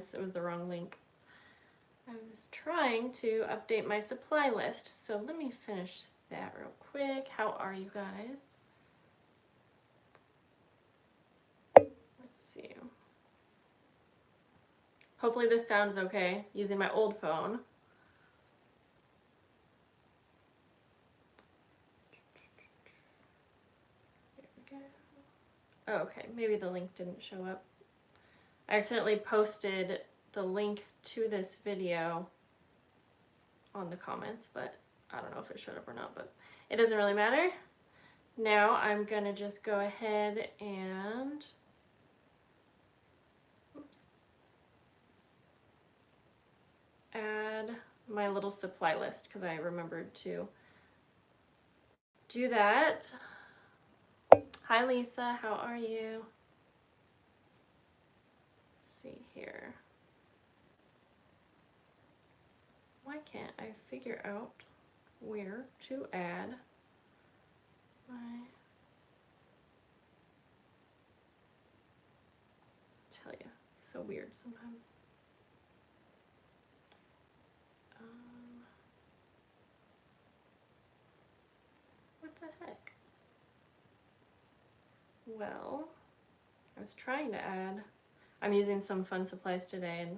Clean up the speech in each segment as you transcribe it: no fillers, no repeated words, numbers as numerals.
comments. It was the wrong link. I was trying to update my supply list, so let me finish that real quick. How are you guys? Let's see. Hopefully this sounds okay using my old phone. There we go. Oh, okay, maybe the link didn't show up. I accidentally posted the link to this video on the comments, but I don't know if it showed up or not, but it doesn't really matter. Now I'm gonna just go ahead and add my little supply list because I remembered to do that. Hi Lisa, how are you? Let's see here. Why can't I figure out where to add my... I tell you, it's so weird sometimes. What the heck? Well, I was trying to add, I'm using some fun supplies today and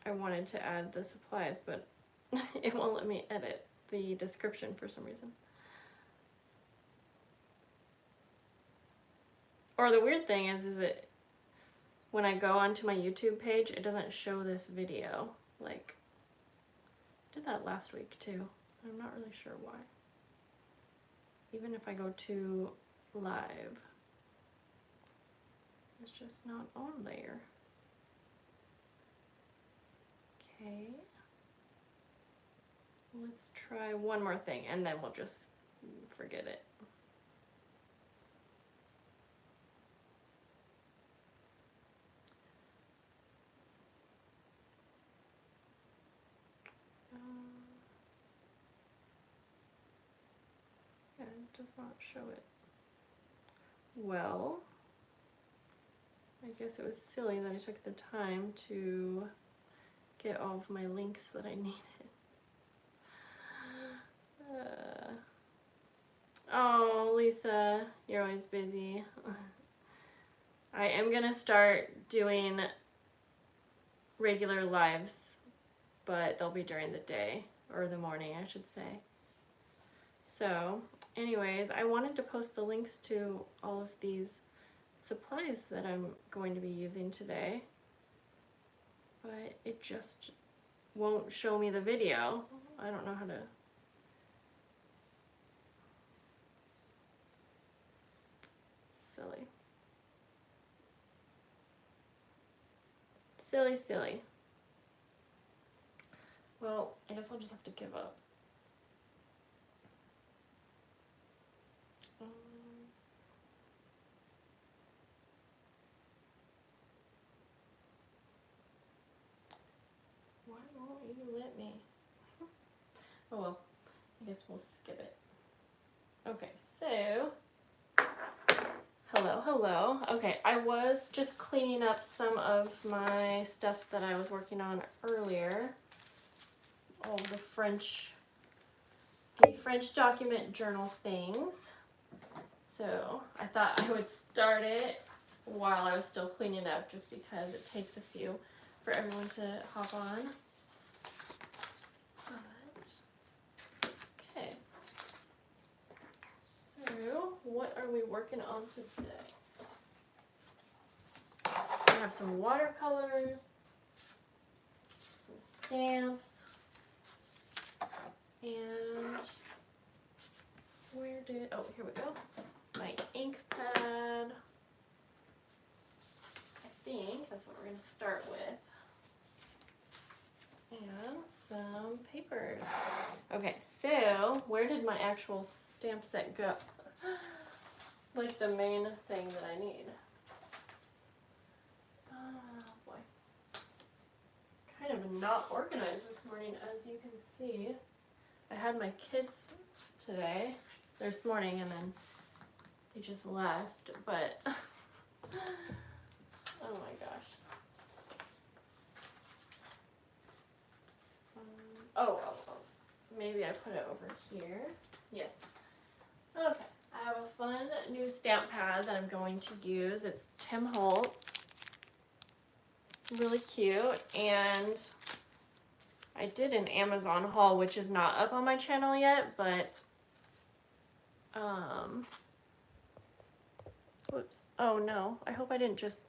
I wanted to add the supplies, but it won't let me edit the description for some reason. Or the weird thing is it when I go onto my YouTube page, it doesn't show this video. Like, I did that last week too. I'm not really sure why. Even if I go to live, it's just not on there. Okay. Let's try one more thing and then we'll just forget it. Yeah, it does not show it. Well, I guess it was silly that I took the time to get all of my links that I needed. Oh, Lisa, you're always busy. I am gonna start doing regular lives, but they'll be during the day, or the morning, I should say. So, anyways, I wanted to post the links to all of these supplies that I'm going to be using today, but it just won't show me the video. I don't know how to... Silly. Silly, silly. Well, I guess I'll just have to give up. Why won't you let me? Oh well, I guess we'll skip it. Okay, so... Hello. Okay, I was just cleaning up some of my stuff that I was working on earlier. All the French document journal things. So I thought I would start it while I was still cleaning up just because it takes a few for everyone to hop on. But, okay. So what are we working on today? We have some watercolors, some stamps, and oh, here we go. My ink pad. I think that's what we're going to start with. And some papers. Okay, so where did my actual stamp set go? Like the main thing that I need. Oh boy. Kind of not organized this morning, as you can see. I had my kids today, this morning, and then they just left, but oh my gosh. maybe I put it over here. Yes. Okay. I have a fun new stamp pad that I'm going to use. It's Tim Holtz. Really cute. And I did an Amazon haul, which is not up on my channel yet, but whoops. Oh no. I hope I didn't just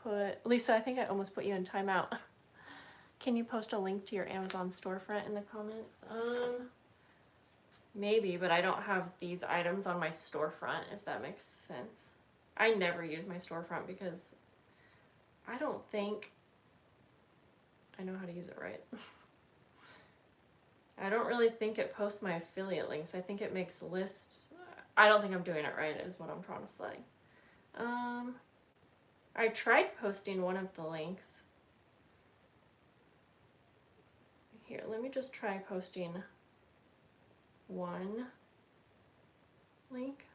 put Lisa, I think I almost put you in timeout. Can you post a link to your Amazon storefront in the comments? Maybe, but I don't have these items on my storefront, if that makes sense. I never use my storefront because I don't think I know how to use it right. I don't really think it posts my affiliate links. I think it makes lists. I don't think I'm doing it right, is what I'm trying to say. I tried posting one of the links. Here, let me just try posting one link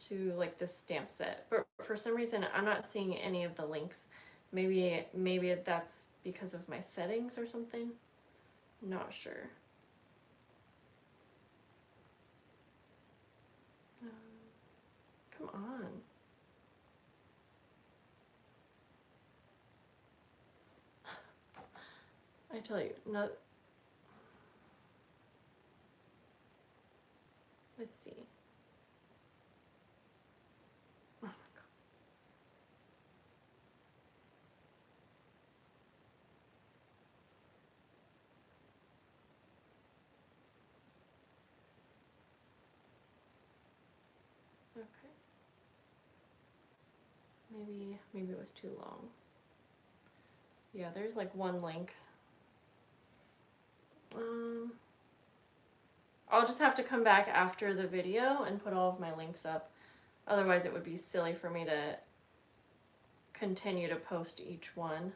to like this stamp set, but for some reason I'm not seeing any of the links. Maybe that's because of my settings or something. I'm not sure. Come on. I tell you, not. Let's see. Oh my God. Okay. Maybe it was too long. Yeah, there's like one link. I'll just have to come back after the video and put all of my links up. Otherwise it would be silly for me to continue to post each one.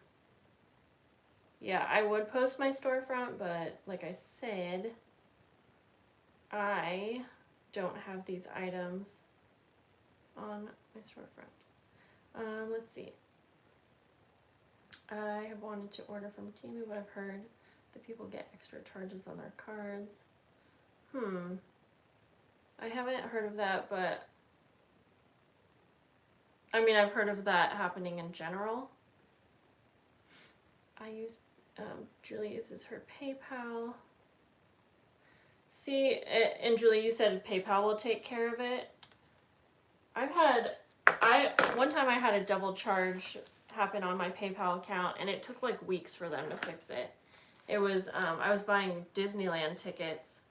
Yeah, I would post my storefront, but like I said, I don't have these items on my storefront. Let's see. I have wanted to order from Temu, but I've heard that people get extra charges on their cards. I haven't heard of that, but I mean, I've heard of that happening in general. I use, Julie uses her PayPal. See, and Julie, you said PayPal will take care of it. One time I had a double charge happen on my PayPal account, and it took like weeks for them to fix it. It was, I was buying Disneyland tickets,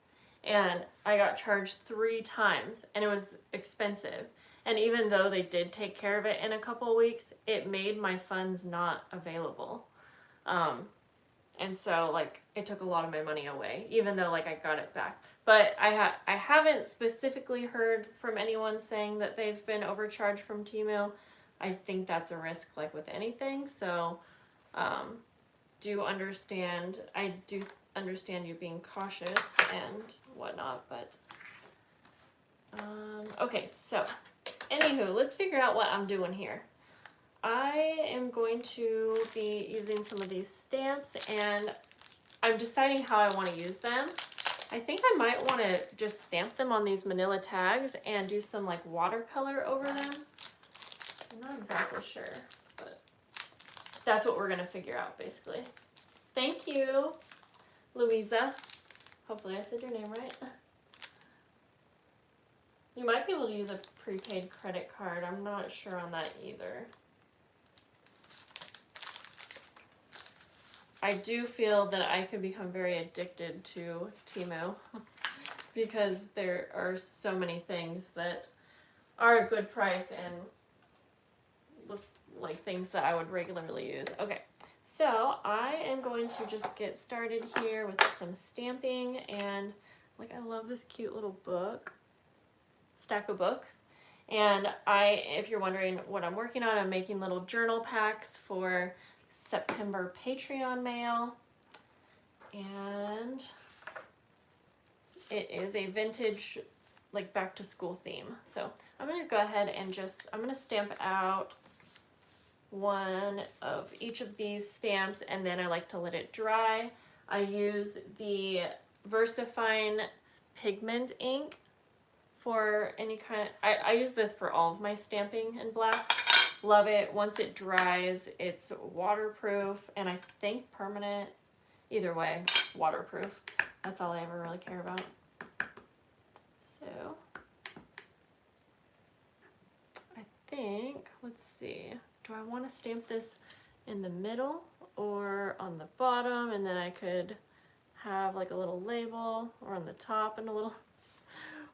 and I got charged 3 times, and it was expensive. And even though they did take care of it in a couple weeks, it made my funds not available. And so like it took a lot of my money away, even though like I got it back. But I haven't specifically heard from anyone saying that they've been overcharged from Temu. I think that's a risk like with anything. So I do understand you being cautious and whatnot, but okay, so anywho, let's figure out what I'm doing here. I am going to be using some of these stamps, and I'm deciding how I want to use them. I think I might want to just stamp them on these manila tags and do some like watercolor over them. I'm not exactly sure, but that's what we're going to figure out basically. Thank you, Louisa. Hopefully I said your name right. You might be able to use a prepaid credit card. I'm not sure on that either. I do feel that I could become very addicted to Temu because there are so many things that are a good price and look like things that I would regularly use. Okay, so I am going to just get started here with some stamping, and like I love this cute little book, stack of books. And if you're wondering what I'm working on, I'm making little journal packs for September Patreon mail, and it is a vintage like back to school theme. So I'm going to go ahead and I'm going to stamp out one of each of these stamps, and then I like to let it dry. I use the VersaFine pigment ink for any kind. I use this for all of my stamping in black. Love it. Once it dries, it's waterproof and I think permanent. Either way, waterproof. That's all I ever really care about. So I think, let's see, do I want to stamp this in the middle or on the bottom, and then I could have like a little label, or on the top and a little,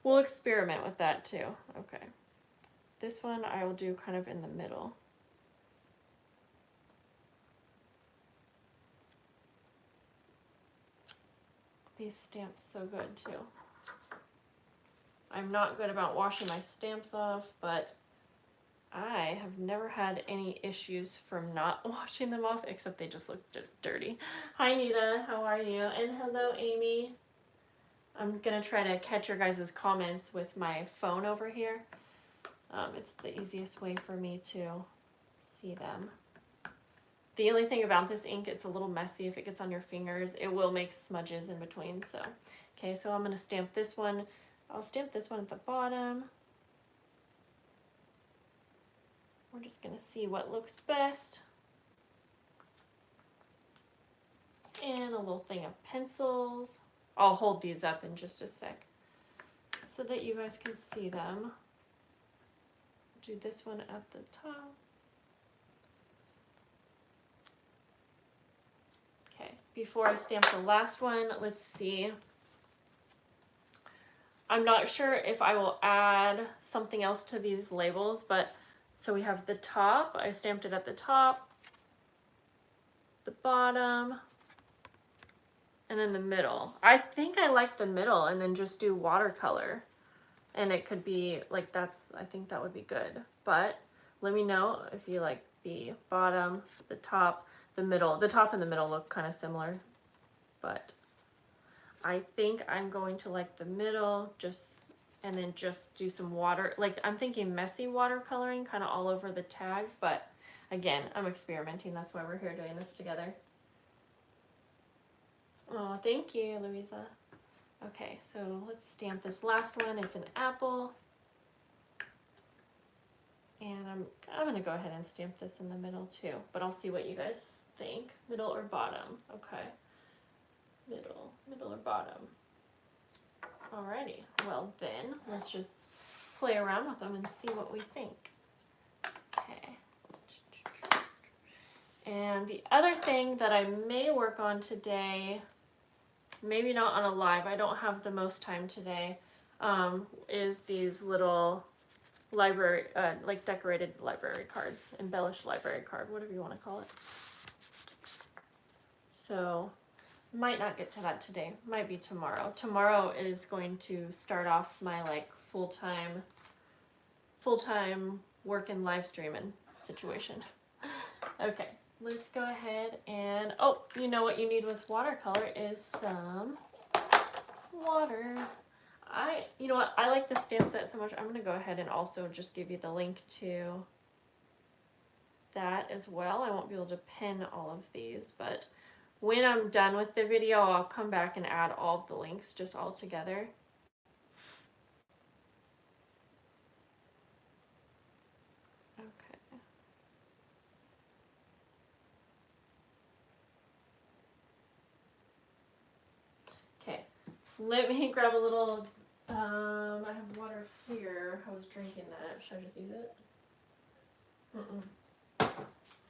we'll experiment with that too. Okay, this one I will do kind of in the middle. These stamps so good too. I'm not good about washing my stamps off, but I have never had any issues from not washing them off, except they just look dirty. Hi Nita, how are you? And hello Amy. I'm gonna try to catch your guys' comments with my phone over here. It's the easiest way for me to see them. The only thing about this ink, it's a little messy. If it gets on your fingers, it will make smudges in between. So, okay, so I'm gonna stamp this one. I'll stamp this one at the bottom. We're just gonna see what looks best. And a little thing of pencils. I'll hold these up in just a sec so that you guys can see them. Do this one at the top. Okay, before I stamp the last one, let's see. I'm not sure if I will add something else to these labels, but so we have the top. I stamped it at the top, the bottom, and then the middle. I think I like the middle and then just do watercolor. And it could be like I think that would be good. But let me know if you like the bottom, the top, the middle. The top and the middle look kind of similar, but I think I'm going to like the middle, and then just do some water. Like I'm thinking messy watercoloring kind of all over the tag, but again, I'm experimenting. That's why we're here doing this together. Oh, thank you, Louisa. Okay, so let's stamp this last one. It's an apple. And I'm gonna go ahead and stamp this in the middle too, but I'll see what you guys think. Middle or bottom? Okay. Middle or bottom. Alrighty, well then, let's just play around with them and see what we think. Okay. And the other thing that I may work on today, maybe not on a live, I don't have the most time today, is these little library, like decorated library cards, embellished library card, whatever you want to call it. So, might not get to that today, might be tomorrow. Tomorrow is going to start off my like full-time work and live streaming situation. Okay, let's go ahead and, oh, you know what you need with watercolor is some water. You know what, I like the stamp set so much, I'm going to go ahead and also just give you the link to that as well. I won't be able to pin all of these, but when I'm done with the video, I'll come back and add all of the links just all together. Okay. Okay, let me grab a little, I have water here. I was drinking that. Should I just use it?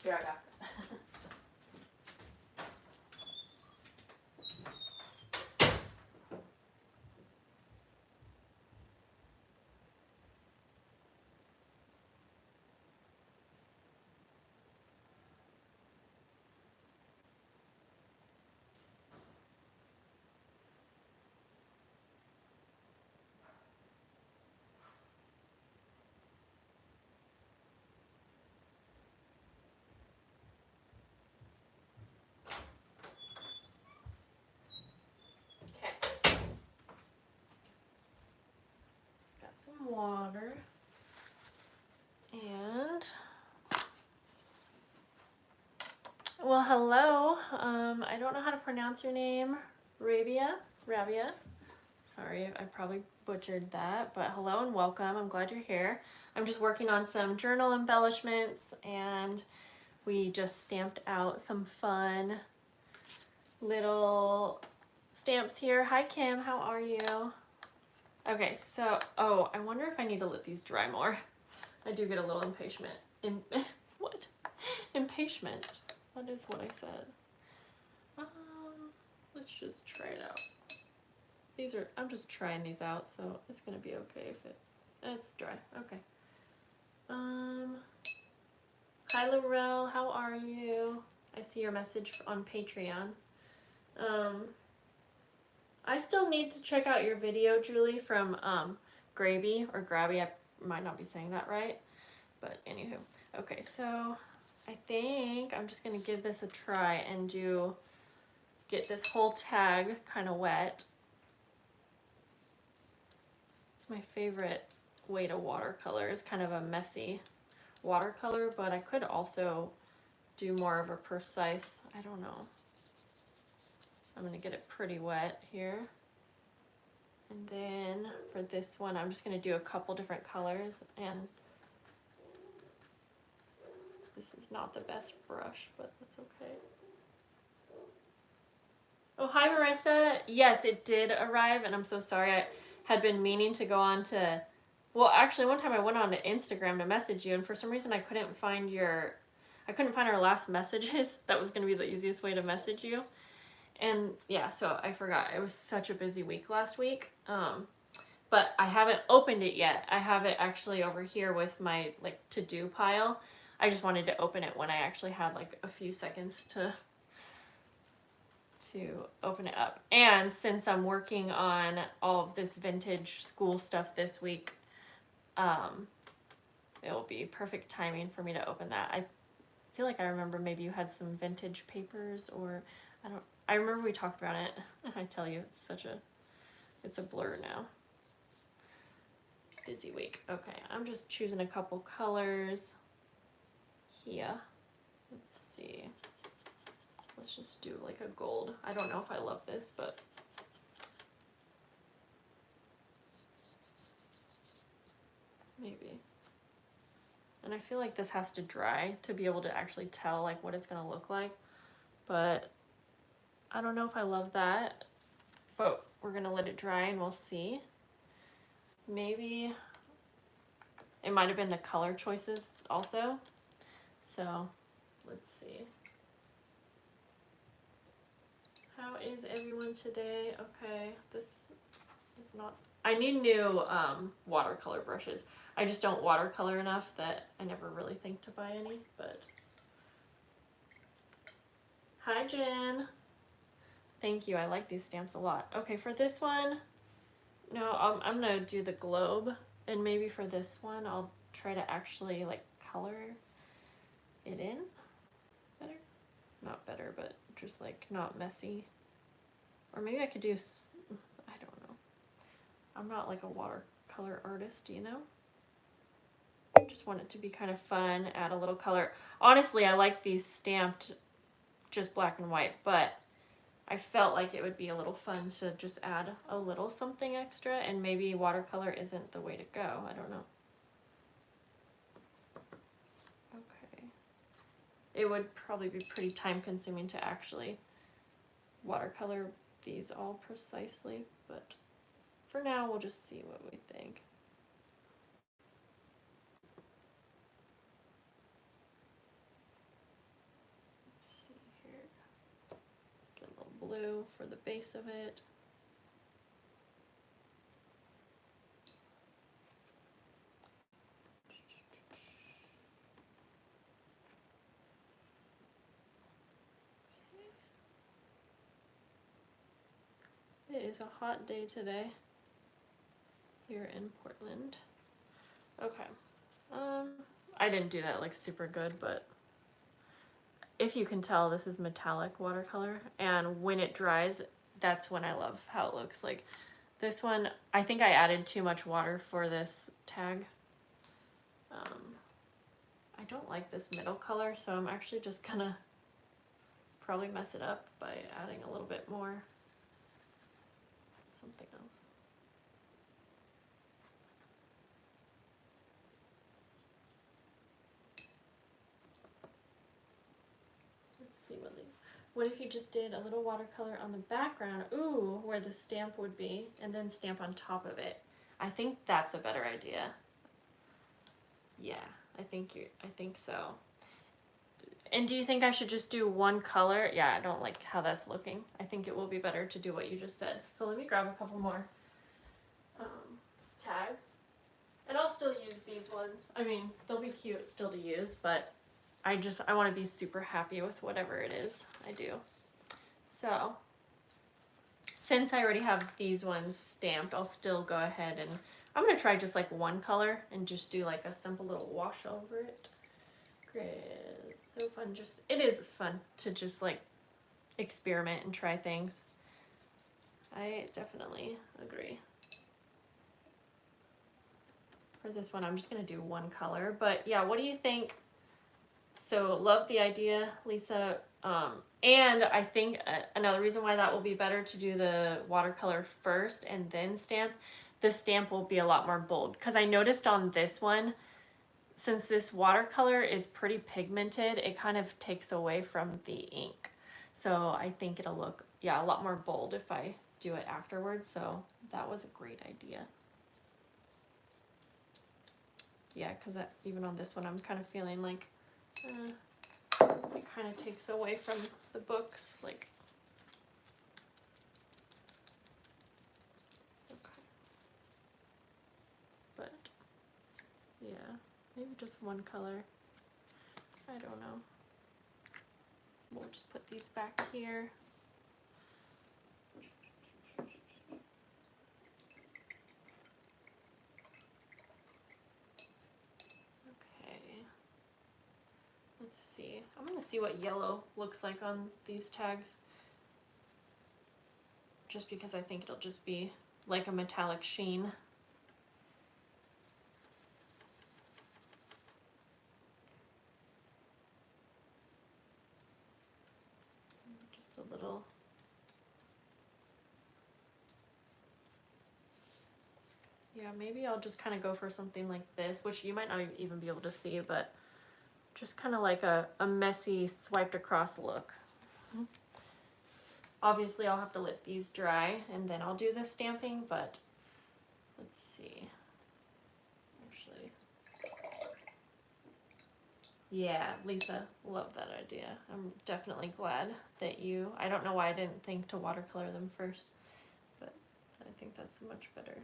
Be right back. Some water, and well, hello. I don't know how to pronounce your name, Rabia. Rabia. Sorry, I probably butchered that, but hello and welcome. I'm glad you're here. I'm just working on some journal embellishments, and we just stamped out some fun little stamps here. Hi Kim, how are you? Okay, so, oh, I wonder if I need to let these dry more. I do get a little impatient. What? Impatient. That is what I said. Let's just try it out. I'm just trying these out, so it's gonna be okay if it's dry. Okay. Hi Laurel, how are you? I see your message on Patreon. I still need to check out your video, Julie, from Gravy or Grabby. I might not be saying that right, but anywho. Okay, so I think I'm just gonna give this a try and get this whole tag kind of wet. It's my favorite way to watercolor. It's kind of a messy watercolor, but I could also do more of a precise, I don't know. I'm gonna get it pretty wet here. And then for this one, I'm just gonna do a couple different colors, and this is not the best brush, but that's okay. Oh, hi Marissa. Yes, it did arrive, and I'm so sorry. I had been meaning to go on to, well, actually one time I went on to Instagram to message you, and for some reason I couldn't find our last messages. That was gonna be the easiest way to message you. And yeah, so I forgot. It was such a busy week last week. But I haven't opened it yet. I have it actually over here with my like to-do pile. I just wanted to open it when I actually had like a few seconds to open it up. And since I'm working on all of this vintage school stuff this week, it will be perfect timing for me to open that. I feel like I remember maybe you had some vintage papers, or I remember we talked about it, and I tell you, it's a blur now. Busy week. Okay, I'm just choosing a couple colors here. Let's see. Let's just do like a gold. I don't know if I love this, but maybe. And I feel like this has to dry to be able to actually tell like what it's gonna look like, but I don't know if I love that, but we're gonna let it dry and we'll see. Maybe it might have been the color choices also. So let's see. How is everyone today? Okay, this is not, I need new watercolor brushes. I just don't watercolor enough that I never really think to buy any, but. Hi Jen. Thank you, I like these stamps a lot. Okay, for this one, no, I'm gonna do the globe, and maybe for this one, I'll try to actually like color it in better. Not better, but just like not messy. Or maybe I could do, I don't know. I'm not like a watercolor artist, you know? I just want it to be kind of fun, add a little color. Honestly, I like these stamped just black and white, but I felt like it would be a little fun to just add a little something extra, and maybe watercolor isn't the way to go. I don't know. Okay. It would probably be pretty time consuming to actually watercolor these all precisely, but for now we'll just see what we think. Let's see here. Get a little blue for the base of it. It is a hot day today here in Portland. Okay. I didn't do that like super good, but if you can tell, this is metallic watercolor, and when it dries, that's when I love how it looks. Like this one, I think I added too much water for this tag. I don't like this middle color, so I'm actually just gonna probably mess it up by adding a little bit more. something else. Let's see what if you just did a little watercolor on the background, ooh, where the stamp would be, and then stamp on top of it. I think that's a better idea. Yeah, I think so. And do you think I should just do one color? Yeah, I don't like how that's looking. I think it will be better to do what you just said. So let me grab a couple more tags. And I'll still use these ones. I mean, they'll be cute still to use, but I want to be super happy with whatever it is I do. So, since I already have these ones stamped, I'll still go ahead and I'm going to try just like one color and just do like a simple little wash over it. Great. So fun. It is fun to just like experiment and try things. I definitely agree. For this one, I'm just going to do one color. But yeah, what do you think? So love the idea, Lisa. And I think another reason why that will be better to do the watercolor first and then stamp, the stamp will be a lot more bold. Because I noticed on this one, since this watercolor is pretty pigmented, it kind of takes away from the ink. So I think it'll look, yeah, a lot more bold if I do it afterwards. So that was a great idea. Yeah, because even on this one, I'm kind of feeling like it kind of takes away from the books. Like, okay. But, yeah, maybe just one color. I don't know. We'll just put these back here. I'm going to see what yellow looks like on these tags, just because I think it'll just be like a metallic sheen. Just a little. Yeah, maybe I'll just kind of go for something like this, which you might not even be able to see, but just kind of like a messy swiped across look. Obviously I'll have to let these dry and then I'll do the stamping, but let's see. Actually, yeah, Lisa, love that idea. I'm definitely glad that I don't know why I didn't think to watercolor them first, but I think that's much better.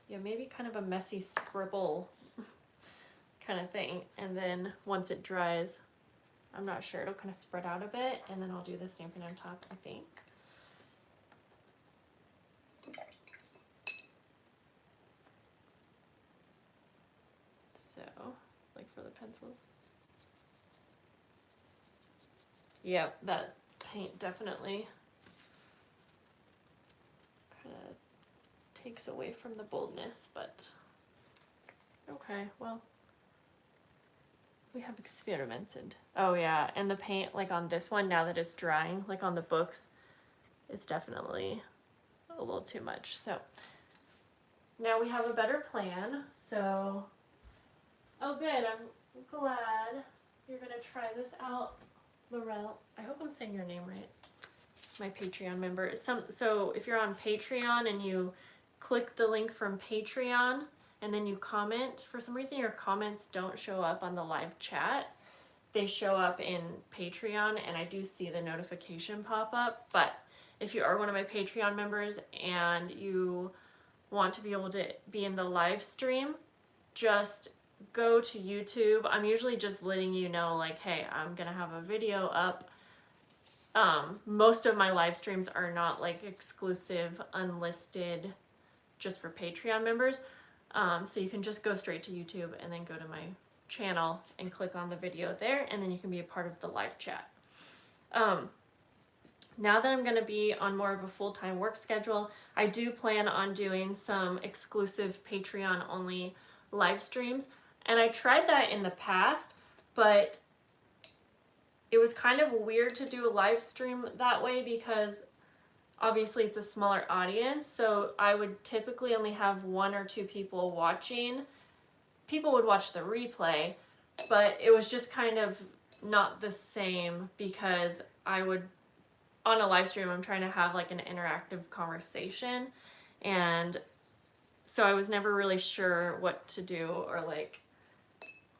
Yeah, maybe kind of a messy scribble kind of thing, and then once it dries, I'm not sure, it'll kind of spread out a bit, and then I'll do the stamping on top, I think. So, like for the pencils. Yeah, that paint definitely kind of takes away from the boldness, but okay, well, we have experimented. Oh yeah, and the paint, like on this one, now that it's drying, like on the books, it's definitely a little too much. So now we have a better plan. So, oh good, I'm glad you're gonna try this out, Laurel. I hope I'm saying your name right. My Patreon member. So if you're on Patreon and you click the link from Patreon and then you comment, for some reason your comments don't show up on the live chat. They show up in Patreon and I do see the notification pop up. But if you are one of my Patreon members and you want to be able to be in the live stream, just go to YouTube. I'm usually just letting you know, like, hey, I'm gonna have a video up. Most of my live streams are not like exclusive, unlisted, just for Patreon members. So you can just go straight to YouTube and then go to my channel and click on the video there, and then you can be a part of the live chat. Now that I'm going to be on more of a full-time work schedule, I do plan on doing some exclusive Patreon only live streams. And I tried that in the past, but it was kind of weird to do a live stream that way because obviously it's a smaller audience, so I would typically only have 1 or 2 people watching. People would watch the replay, but it was just kind of not the same because I would, on a live stream, I'm trying to have like an interactive conversation, and so I was never really sure what to do or like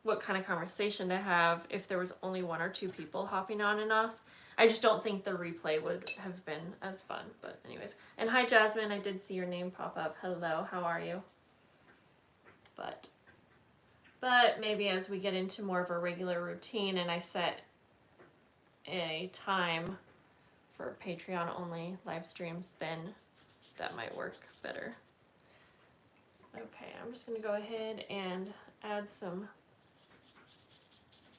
what kind of conversation to have if there was only 1 or 2 people hopping on and off. I just don't think the replay would have been as fun, but anyways. And hi Jasmine, I did see your name pop up. Hello, how are you? But maybe as we get into more of a regular routine and I set a time for Patreon only live streams, then that might work better. Okay, I'm just gonna go ahead and add some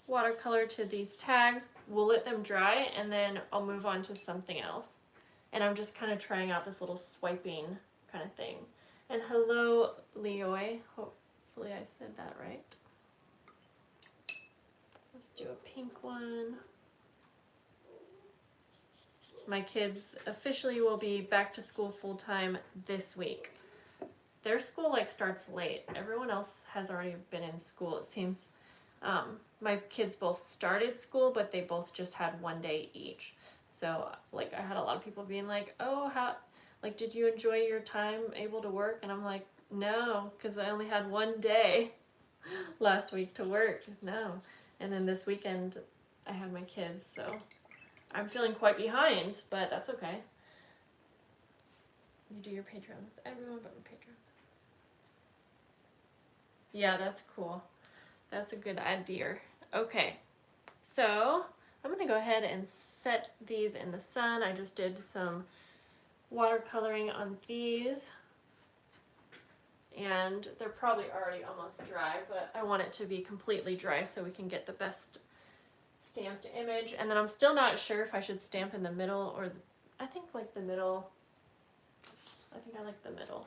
watercolor to these tags. We'll let them dry and then I'll move on to something else. And I'm just kind of trying out this little swiping kind of thing. And hello, Leoy. Hopefully I said that right. Let's do a pink one. My kids officially will be back to school full time this week. Their school like starts late. Everyone else has already been in school, it seems. My kids both started school, but they both just had 1 day each. So like I had a lot of people being like, oh, how, like, did you enjoy your time able to work? And I'm like, no, because I only had 1 day last week to work. No. And then this weekend I had my kids, so I'm feeling quite behind, but that's okay. You do your Patreon with everyone but your Patreon. Yeah, that's cool. That's a good idea. Okay, so I'm gonna go ahead and set these in the sun. I just did some watercoloring on these and they're probably already almost dry, but I want it to be completely dry so we can get the best stamped image. And then I'm still not sure if I should stamp in the middle or I think like the middle. I think I like the middle.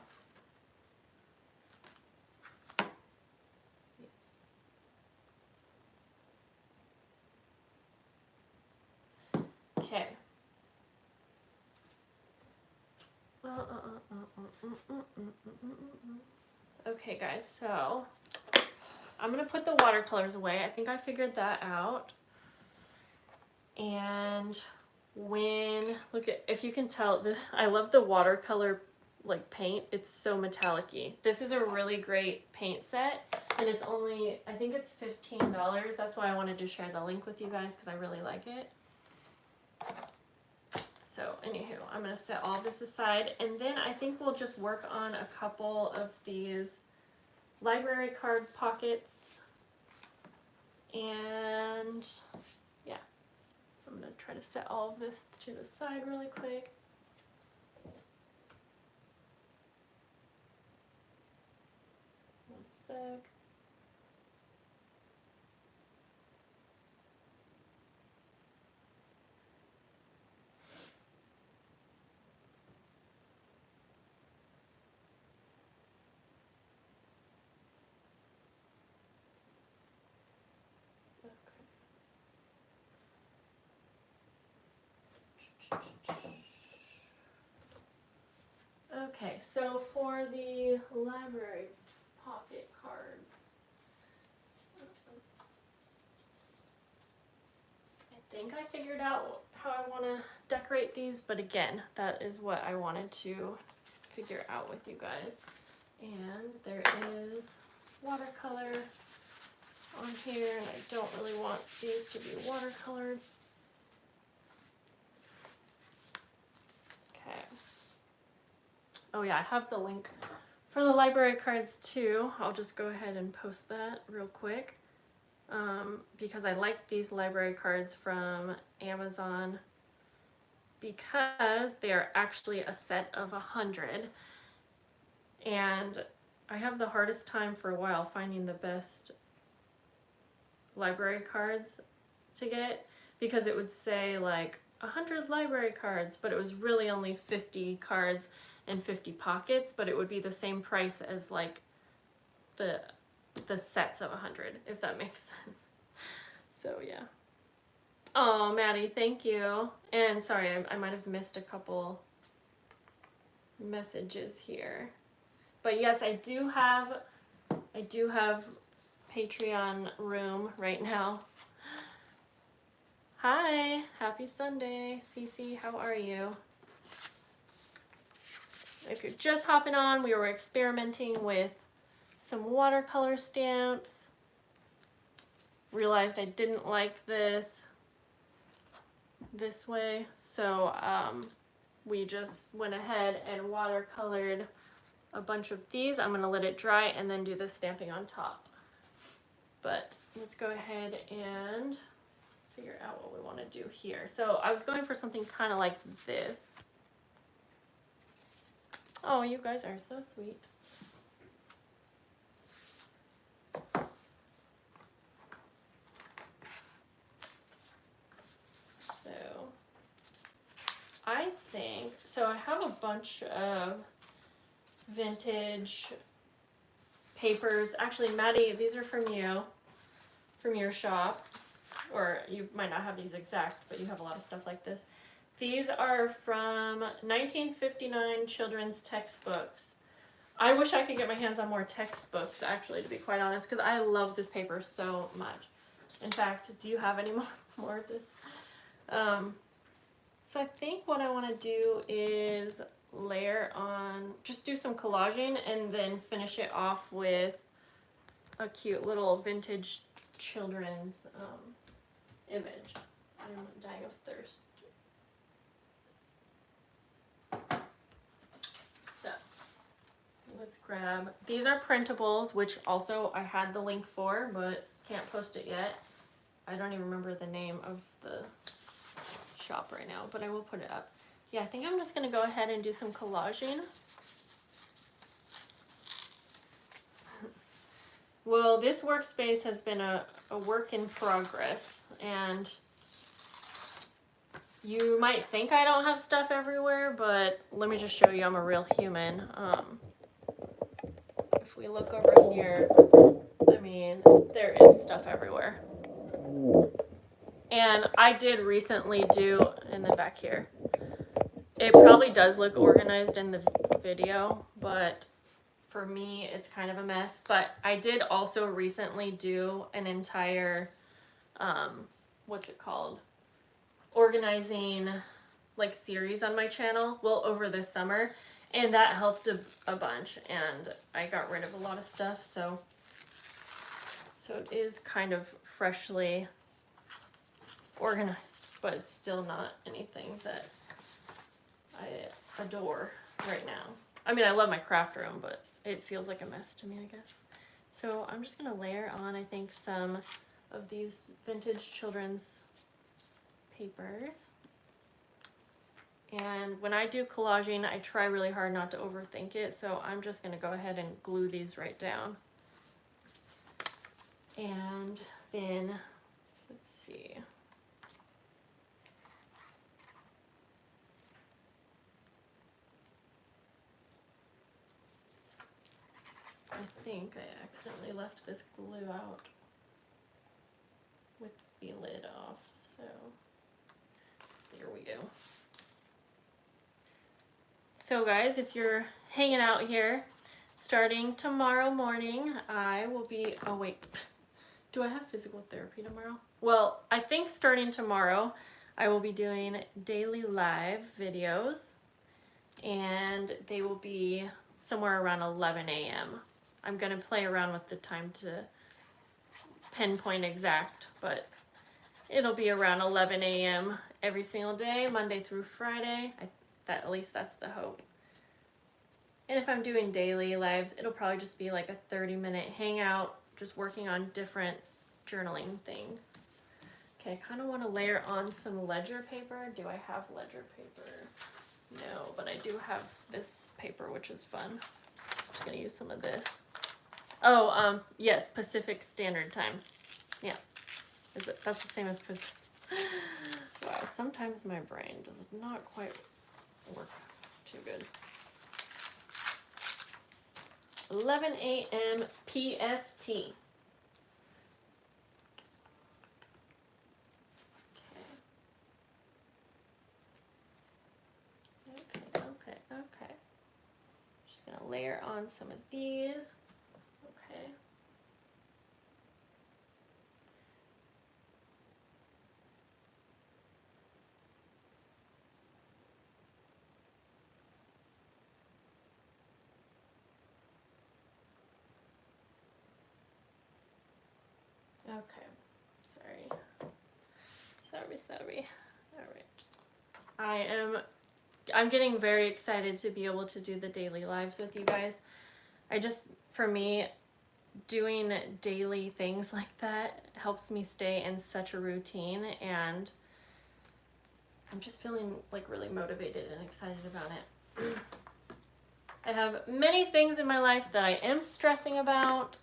Okay. Okay guys, so I'm gonna put the watercolors away. I think I figured that out. And when, look at, if you can tell, this, I love the watercolor like paint. It's so metallic-y. This is a really great paint set and it's only, I think it's $15. That's why I wanted to share the link with you guys because I really like it. So anywho, I'm going to set all this aside and then I think we'll just work on a couple of these library card pockets. And yeah, I'm going to try to set all of this to the side really quick. One sec. Okay, so for the library pocket cards, I think I figured out how I want to decorate these, but again, that is what I wanted to figure out with you guys. And there is watercolor on here, and I don't really want these to be watercolored. Okay. Oh yeah, I have the link for the library cards too. I'll just go ahead and post that real quick because I like these library cards from Amazon because they are actually a set of 100, and I have the hardest time for a while finding the best library cards to get because it would say like 100 library cards, but it was really only 50 cards and 50 pockets, but it would be the same price as like the sets of 100, if that makes sense. So yeah. Oh, Maddie, thank you. And sorry, I might have missed a couple messages here. But yes, I do have Patreon room right now. Hi, happy Sunday. Cece, how are you? If you're just hopping on, we were experimenting with some watercolor stamps. Realized I didn't like this way, so we just went ahead and watercolored a bunch of these. I'm gonna let it dry and then do the stamping on top. But let's go ahead and figure out what we want to do here. So I was going for something kind of like this. Oh, you guys are so sweet. So I think, so I have a bunch of vintage papers. Actually, Maddie, these are from you, from your shop. Or you might not have these exact, but you have a lot of stuff like this. These are from 1959 children's textbooks. I wish I could get my hands on more textbooks, actually, to be quite honest, because I love this paper so much. In fact, do you have any more of this? So I think what I want to do is layer on, just do some collaging and then finish it off with a cute little vintage children's image. I'm dying of thirst. So let's grab, these are printables, which also I had the link for, but can't post it yet. I don't even remember the name of the shop right now, but I will put it up. Yeah, I think I'm just gonna go ahead and do some collaging. Well, this workspace has been a work in progress, and you might think I don't have stuff everywhere, but let me just show you I'm a real human. If we look over here, I mean, there is stuff everywhere. And I did recently do, and then back here, it probably does look organized in the video, but for me, it's kind of a mess. But I did also recently do an entire, what's it called? Organizing like series on my channel, well, over this summer, and that helped a bunch, and I got rid of a lot of stuff, so it is kind of freshly organized, but it's still not anything that I adore right now. I mean, I love my craft room, but it feels like a mess to me, I guess. So I'm just gonna layer on, I think, some of these vintage children's papers. And when I do collaging, I try really hard not to overthink it, so I'm just gonna go ahead and glue these right down. And then, let's see. I think I accidentally left this glue out with the lid off, so there we go. So guys, if you're hanging out here, starting tomorrow morning, I will be, oh wait, do I have physical therapy tomorrow? Well, I think starting tomorrow, I will be doing daily live videos, and they will be somewhere around 11 a.m. I'm gonna play around with the time to pinpoint exact, but it'll be around 11 a.m. every single day, Monday through Friday. At least that's the hope. And if I'm doing daily lives, it'll probably just be like a 30-minute hangout, just working on different journaling things. Okay, I kind of want to layer on some ledger paper. Do I have ledger paper? No, but I do have this paper, which is fun. I'm just gonna use some of this. Oh, yes, Pacific Standard Time. Yeah, that's the same as Pacific. Wow, sometimes my brain does not quite work too good. 11 a.m. PST. Okay. gonna layer on some of these. Okay. Okay. Sorry. All right. I'm getting very excited to be able to do the daily lives with you guys. For me, doing daily things like that helps me stay in such a routine, and I'm just feeling like really motivated and excited about it. I have many things in my life that I am stressing about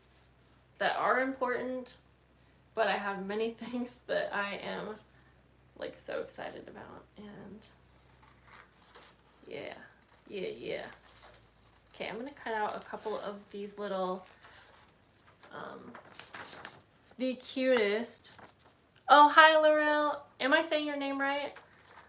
that are important, but I have many things that I am like so excited about, and yeah. Okay, I'm gonna cut out a couple of these little, the cutest. Oh, hi Laurel. Am I saying your name right?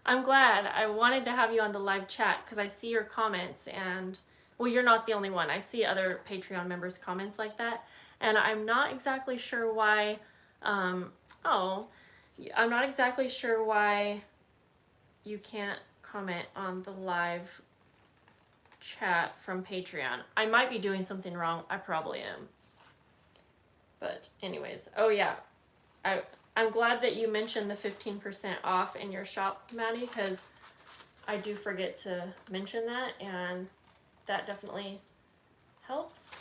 I'm glad. I wanted to have you on the live chat because I see your comments, and well, you're not the only one. I see other Patreon members' comments like that, and I'm not exactly sure why, I'm not exactly sure why you can't comment on the live chat from Patreon. I might be doing something wrong. I probably am. But anyways, oh yeah, I'm glad that you mentioned the 15% off in your shop, Maddie, because I do forget to mention that, and that definitely helps.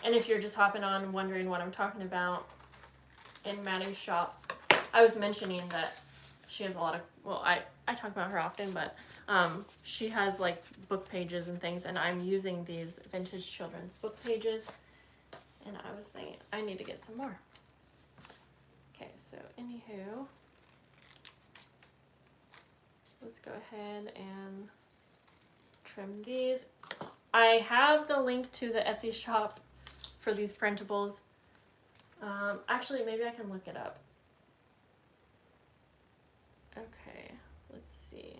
And if you're just hopping on and wondering what I'm talking about, in Maddie's shop, I was mentioning that she has a lot of, well, I talk about her often, but she has like book pages and things, and I'm using these vintage children's book pages, and I was thinking I need to get some more. Okay, so anywho, let's go ahead and trim these. I have the link to the Etsy shop for these printables. Actually, maybe I can look it up. Okay, let's see.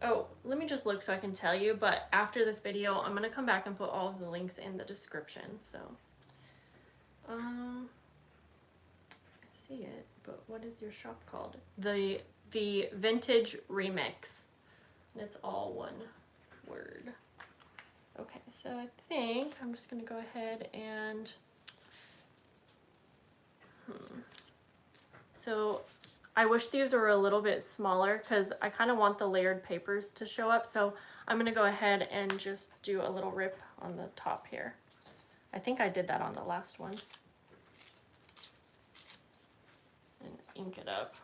Oh, let me just look so I can tell you, but after this video, I'm gonna come back and put all of the links in the description, so. I see it, but what is your shop called? The Vintage Remix. And it's all one word. Okay, so I think I'm just gonna go ahead and, So I wish these were a little bit smaller because I kind of want the layered papers to show up. So I'm gonna go ahead and just do a little rip on the top here. I think I did that on the last one. And ink it up.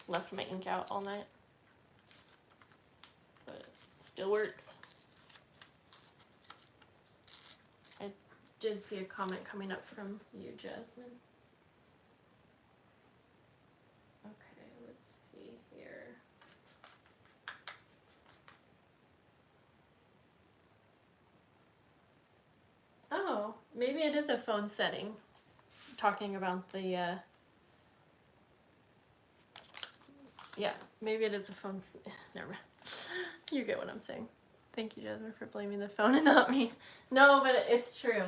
Left my ink out all night, but it still works. I did see a comment coming up from you, Jasmine. Okay, let's see here. Oh, maybe it is a phone setting. Talking about the, yeah, maybe it is a phone. Never mind. You get what I'm saying. Thank you, Jasmine, for blaming the phone and not me. No, but it's true.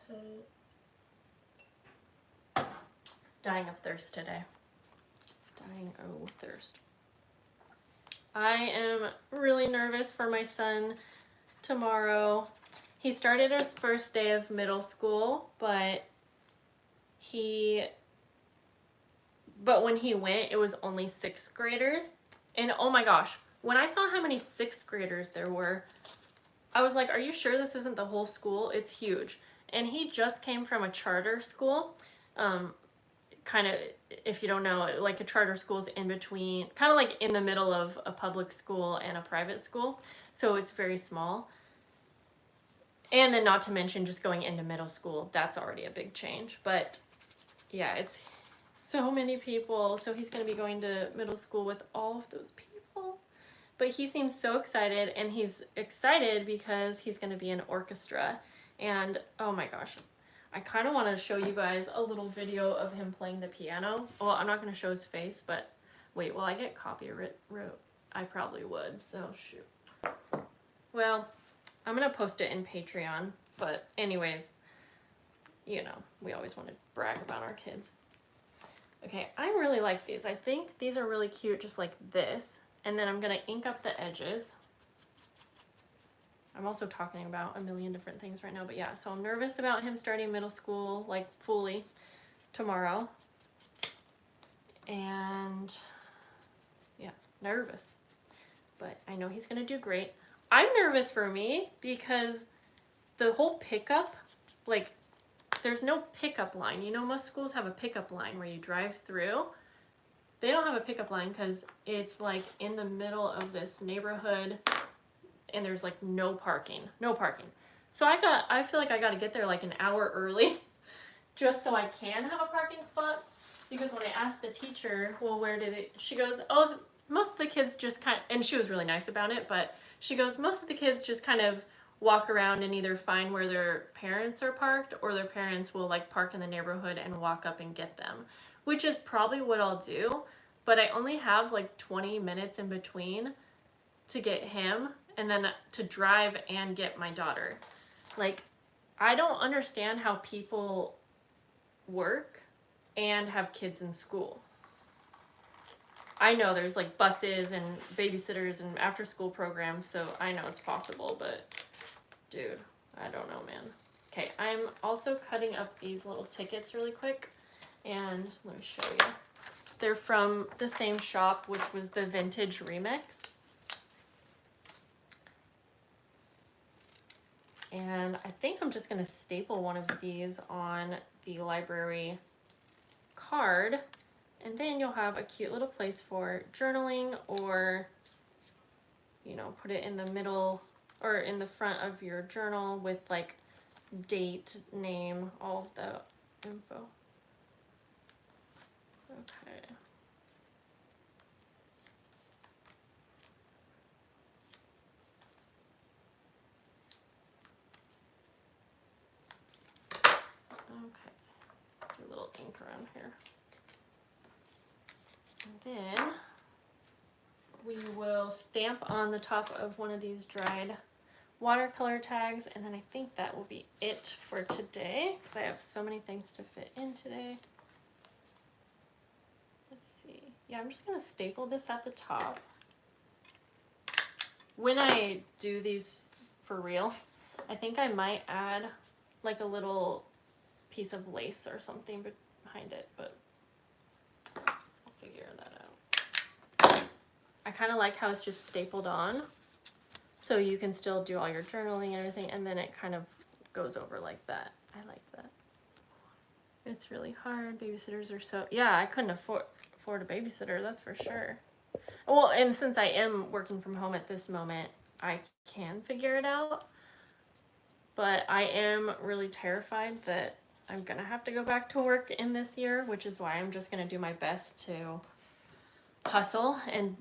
So, dying of thirst today. Dying of thirst. I am really nervous for my son tomorrow. He started his first day of middle school, but when he went, it was only 6th graders. And oh my gosh, when I saw how many 6th graders there were, I was like, are you sure this isn't the whole school? It's huge. And he just came from a charter school. Kind of, if you don't know, like a charter school is in between, kind of like in the middle of a public school and a private school. So it's very small. And then not to mention just going into middle school, that's already a big change. But yeah, it's so many people. So he's going to be going to middle school with all of those people. But he seems so excited, and he's excited because he's going to be in orchestra. And oh my gosh, I kind of want to show you guys a little video of him playing the piano. Well, I'm not going to show his face, but wait, will I get copyright? I probably would, so shoot. Well, I'm gonna post it in Patreon, but anyways, you know, we always want to brag about our kids. Okay, I really like these. I think these are really cute, just like this. And then I'm gonna ink up the edges. I'm also talking about a million different things right now, but yeah, so I'm nervous about him starting middle school, like fully, tomorrow. And yeah, nervous. But I know he's gonna do great. I'm nervous for me because the whole pickup, like, there's no pickup line. You know, most schools have a pickup line where you drive through. They don't have a pickup line because it's like in the middle of this neighborhood and there's like no parking. So I feel like I gotta get there like an hour early just so I can have a parking spot. Because when I asked the teacher, well, where did it, she goes, oh, most of the kids just kind of, and she was really nice about it, but she goes, most of the kids just kind of walk around and either find where their parents are parked or their parents will like park in the neighborhood and walk up and get them, which is probably what I'll do. But I only have like 20 minutes in between to get him and then to drive and get my daughter. Like, I don't understand how people work and have kids in school. I know there's like buses and babysitters and after school programs, so I know it's possible, but dude, I don't know, man. Okay, I'm also cutting up these little tickets really quick, and let me show you. They're from the same shop, which was the Vintage Remix. And I think I'm just gonna staple one of these on the library card, and then you'll have a cute little place for journaling, or, you know, put it in the middle or in the front of your journal with like date, name, all of the info. Okay. Okay. Do a little ink around here. And then we will stamp on the top of one of these dried watercolor tags, and then I think that will be it for today because I have so many things to fit in today. Let's see. Yeah, I'm just gonna staple this at the top. When I do these for real, I think I might add like a little piece of lace or something behind it, but I'll figure that out. I kind of like how it's just stapled on, so you can still do all your journaling and everything, and then it kind of goes over like that. I like that. It's really hard. Babysitters are so, yeah, I couldn't afford a babysitter, that's for sure. Well, and since I am working from home at this moment, I can figure it out. But I am really terrified that I'm gonna have to go back to work in this year, which is why I'm just gonna do my best to hustle and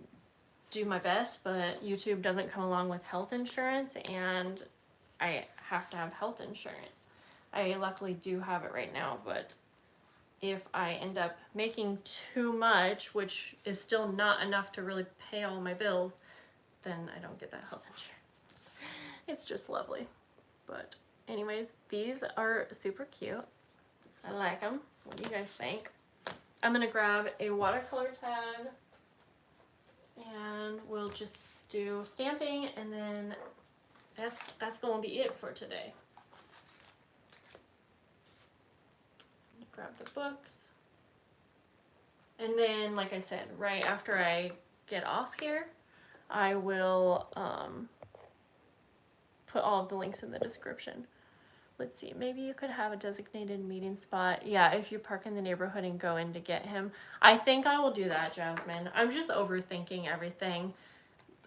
do my best, but YouTube doesn't come along with health insurance, and I have to have health insurance. I luckily do have it right now, but if I end up making too much, which is still not enough to really pay all my bills, then I don't get that health insurance. It's just lovely. But anyways, these are super cute. I like them. What do you guys think? I'm gonna grab a watercolor tag and we'll just do stamping, and then that's gonna be it for today. Grab the books, and then like I said, right after I get off here, I will put all of the links in the description. Let's see, maybe you could have a designated meeting spot. Yeah, if you park in the neighborhood and go in to get him. I think I will do that, Jasmine. I'm just overthinking everything.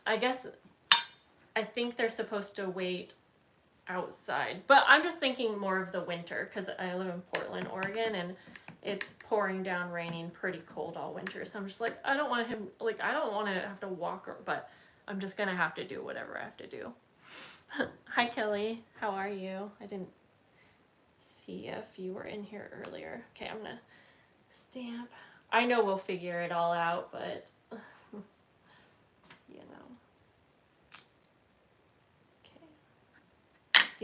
I think they're supposed to wait outside, but I'm just thinking more of the winter because I live in Portland, Oregon, and it's pouring down, raining, pretty cold all winter. So I'm just like, I don't want him, like, I don't want to have to walk, but I'm just gonna have to do whatever I have to do. Hi Kelly, how are you? I didn't see if you were in here earlier. Okay, I'm gonna stamp. I know we'll figure it all out, but you know.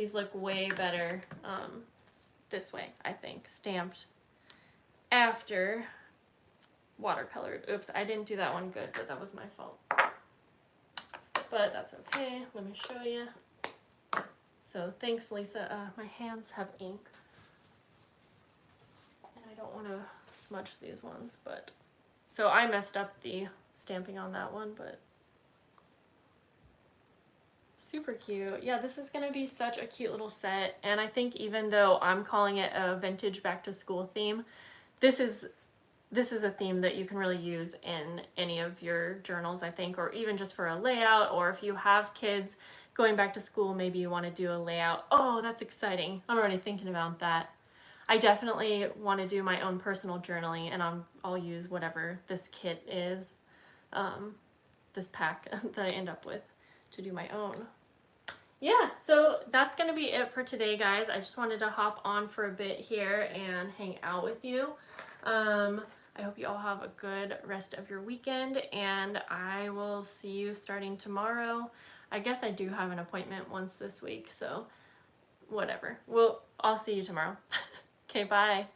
These look way better this way, I think, stamped after watercolored. Oops, I didn't do that one good, but that was my fault. But that's okay. Let me show you. So thanks, Lisa. My hands have ink. And I don't want to smudge these ones, but... So I messed up the stamping on that one, but... Super cute. Yeah, this is going to be such a cute little set. And I think even though I'm calling it a vintage back to school theme, this is a theme that you can really use in any of your journals, I think, or even just for a layout, or if you have kids going back to school, maybe you want to do a layout. Oh, that's exciting. I'm already thinking about that. I definitely want to do my own personal journaling, and I'll use whatever this kit is, this pack that I end up with to do my own. Yeah, so that's going to be it for today, guys. I just wanted to hop on for a bit here and hang out with you. I hope you all have a good rest of your weekend, and I will see you starting tomorrow. I guess I do have an appointment once this week, so whatever. I'll see you tomorrow. Okay, bye.